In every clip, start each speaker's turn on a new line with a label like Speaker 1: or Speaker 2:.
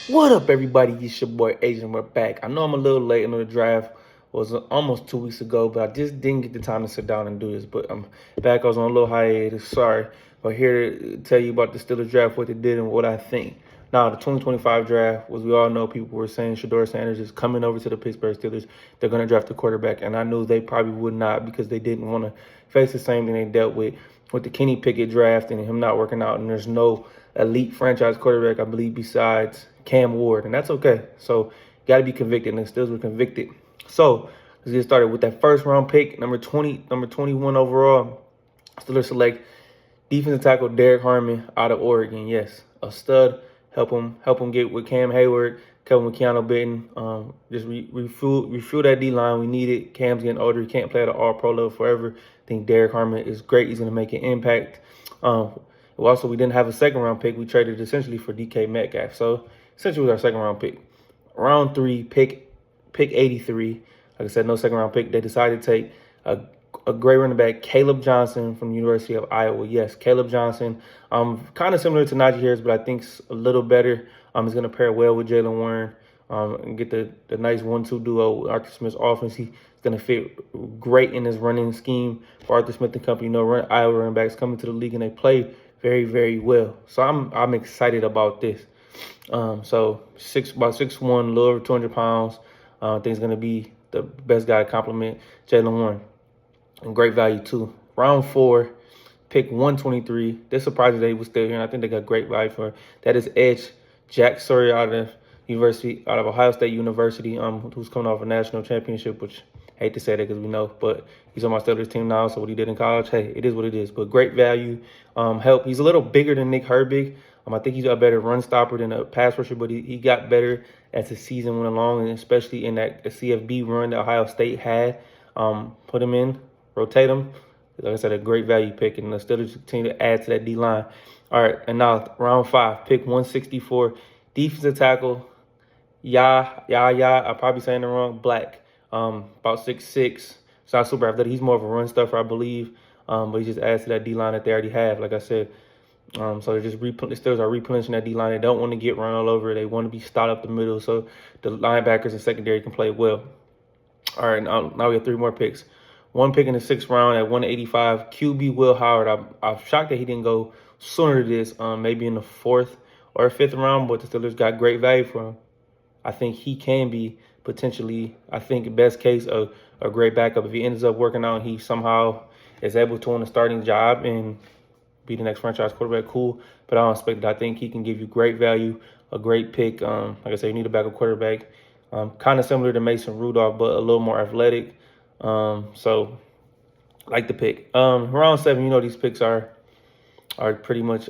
Speaker 1: What up, everybody? It's your boy Asian. We're back. I know I'm a little late. I know the draft was almost 2 weeks ago, but I just didn't get the time to sit down and do this. But I'm back. I was on a little hiatus. Sorry, but here to tell you about the Steelers draft, what they did, and what I think. Now, the 2025 draft, as we all know, people were saying Shador Sanders is coming over to the Pittsburgh Steelers. They're going to draft a quarterback, and I knew they probably would not because they didn't want to face the same thing they dealt with the Kenny Pickett draft and him not working out. And there's no elite franchise quarterback, I believe, besides Cam Ward, and that's okay. So, got to be convicted, and the Steelers were convicted. So, let's get started with that first round pick, number 20, number 21 overall. Steelers select defensive tackle Derek Harmon out of Oregon. Yes, a stud. Help him get with Cam Hayward, Kevin with Keanu Benton. Just refuel that D line. We need it. Cam's getting older. He can't play at an All Pro level forever. I think Derek Harmon is great. He's going to make an impact. Also, we didn't have a second round pick. We traded essentially for DK Metcalf. So essentially, it was our second round pick. Round 3, pick 83. Like I said, no second round pick. They decided to take a great running back, Caleb Johnson from the University of Iowa. Yes, Caleb Johnson. Kind of similar to Najee Harris, but I think a little better. He's going to pair well with Jalen Warren and get the nice 1-2 duo with Arthur Smith's offense. He's going to fit great in his running scheme for Arthur Smith and company. Iowa running backs coming to the league, and they play very, very well. So I'm excited about this. About 6'1", a little over 200 pounds. I think he's going to be the best guy to complement Jalen Warren. And great value, too. Round 4, pick 123. They're surprised that he was still here, and I think they got great value for it. That is edge Jack Sawyer out of Ohio State University, who's coming off a national championship, which I hate to say that because we know, but he's on my Steelers team now, so what he did in college, hey, it is what it is. But great value. Help. He's a little bigger than Nick Herbig. I think he's a better run stopper than a pass rusher, but he got better as the season went along, and especially in that CFB run that Ohio State had. Put him in, rotate him. Like I said, a great value pick, and the Steelers continue to add to that D-line. All right, and now round 5, pick 164, defensive tackle, I'm probably saying it wrong, Black, about 6'6". It's not super athletic. He's more of a run stuffer, I believe, but he just adds to that D-line that they already have, like I said. So the Steelers are replenishing that D-line. They don't want to get run all over. They want to be stopped up the middle so the linebackers and secondary can play well. All right, now we have 3 more picks. 1 pick in the 6th round at 185, QB Will Howard. I'm shocked that he didn't go sooner to this, maybe in the 4th or 5th round, but the Steelers got great value for him. I think he can be potentially, best case, a great backup. If he ends up working out and he somehow is able to win a starting job and be the next franchise quarterback, cool. But I don't expect that. I think he can give you great value, a great pick. Like I said, you need a backup quarterback. Kind of similar to Mason Rudolph, but a little more athletic. So like the pick. Round 7, these picks are pretty much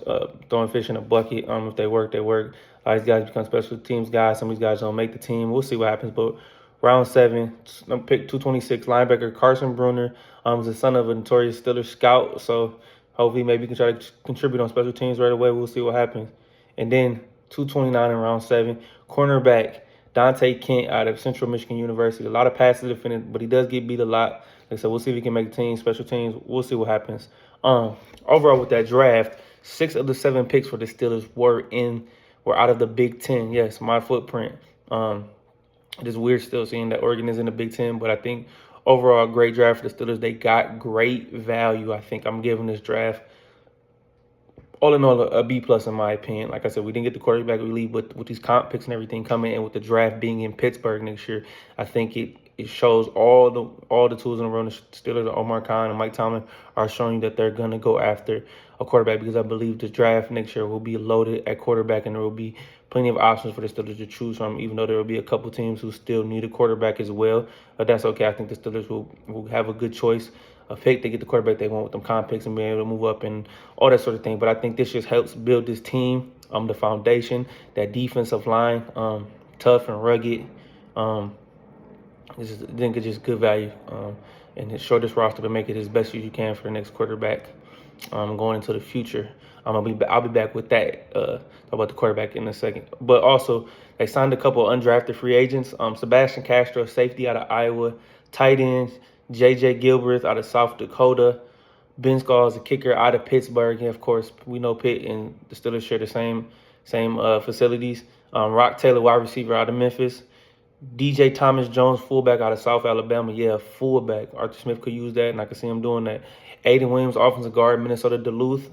Speaker 1: throwing fish in a bucket. If they work, they work. These guys become special teams guys. Some of these guys don't make the team. We'll see what happens. But round 7, pick 226, linebacker Carson Bruner. Is the son of a notorious Steelers scout. So hopefully maybe he can try to contribute on special teams right away. We'll see what happens. And then 229 in round 7, cornerback Dante Kent out of Central Michigan University. A lot of passes defended, but he does get beat a lot. Like I said, we'll see if he can make the team, special teams. We'll see what happens. Overall, with that draft, 6 of the 7 picks for the Steelers were out of the Big Ten. Yes, my footprint. It is weird still seeing that Oregon is in the Big Ten, but I think overall, great draft for the Steelers. They got great value. I think I'm giving this draft, all in all, a B plus in my opinion. Like I said, we didn't get the quarterback we leave, but with these comp picks and everything coming in, with the draft being in Pittsburgh next year, I think it shows all the tools in the room. The Steelers, Omar Khan and Mike Tomlin, are showing that they're gonna go after a quarterback, because I believe the draft next year will be loaded at quarterback, and there will be plenty of options for the Steelers to choose from, even though there will be a couple teams who still need a quarterback as well. But that's okay. I think the Steelers will have a good choice of pick. They get the quarterback they want with them comp picks and being able to move up and all that sort of thing. But I think this just helps build this team, the foundation, that defensive line, tough and rugged. I think it's just good value. And show this roster to make it as best as you can for the next quarterback going into the future. I'll be back with that. Talk about the quarterback in a second. But also, they signed a couple of undrafted free agents. Sebastian Castro, safety out of Iowa. Tight ends, J.J. Gilbert out of South Dakota. Ben Scholes, a kicker out of Pittsburgh. And of course, we know Pitt and the Steelers share the same facilities. Rock Taylor, wide receiver out of Memphis. DJ Thomas Jones, fullback out of South Alabama. Yeah, fullback. Arthur Smith could use that, and I could see him doing that. Aiden Williams, offensive guard, Minnesota Duluth.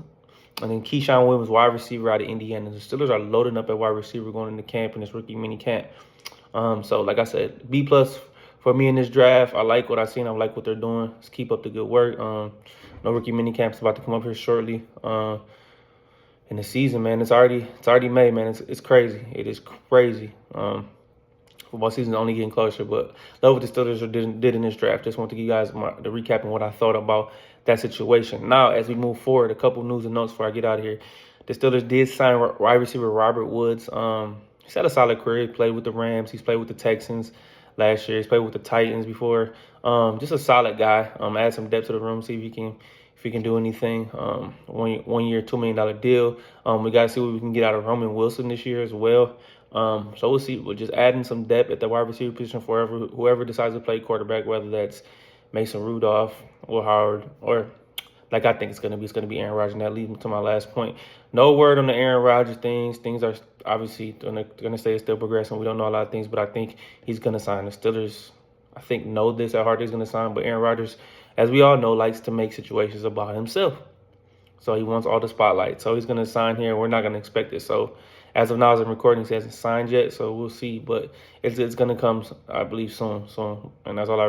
Speaker 1: And then Keyshawn Williams, wide receiver out of Indiana. The Steelers are loading up at wide receiver going into camp in this rookie mini camp. So, like I said, B+ for me in this draft. I like what I've seen. I like what they're doing. Let's keep up the good work. No rookie mini camp's about to come up here shortly. In the season, man, it's already May, man. It's crazy. It is crazy. Football season is only getting closer, but love what the Steelers did in this draft. Just want to give you guys the recap and what I thought about that situation. Now, as we move forward, a couple news and notes before I get out of here. The Steelers did sign wide receiver Robert Woods. He's had a solid career. He played with the Rams. He's played with the Texans last year. He's played with the Titans before. Just a solid guy. Add some depth to the room. See if he can do anything. 1 year, $2 million deal. We got to see what we can get out of Roman Wilson this year as well. So we'll see. We're just adding some depth at the wide receiver position for whoever decides to play quarterback, whether that's Mason Rudolph or Howard, or like I think it's going to be Aaron Rodgers. And that leads me to my last point. No word on the Aaron Rodgers things. Things are obviously going to stay still progressing. We don't know a lot of things, but I think he's going to sign. The Steelers, I think, know this at heart he's going to sign. But Aaron Rodgers, as we all know, likes to make situations about himself. So he wants all the spotlight. So he's going to sign here. We're not going to expect it. So as of now, as I'm recording, he hasn't signed yet. So we'll see. But it's going to come, I believe, soon. And that's all I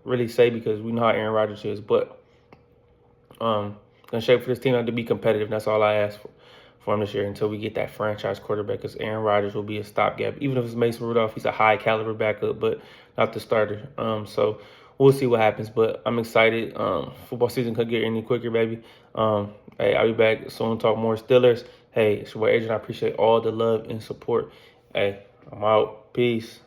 Speaker 1: really say, because we know how Aaron Rodgers is. But going to shape for this team to be competitive. That's all I ask for him this year until we get that franchise quarterback, because Aaron Rodgers will be a stopgap. Even if it's Mason Rudolph, he's a high caliber backup, but not the starter. So we'll see what happens, but I'm excited. Football season could get any quicker, baby. Hey, I'll be back soon to talk more Steelers. Hey, it's your boy Adrian. I appreciate all the love and support. Hey, I'm out. Peace.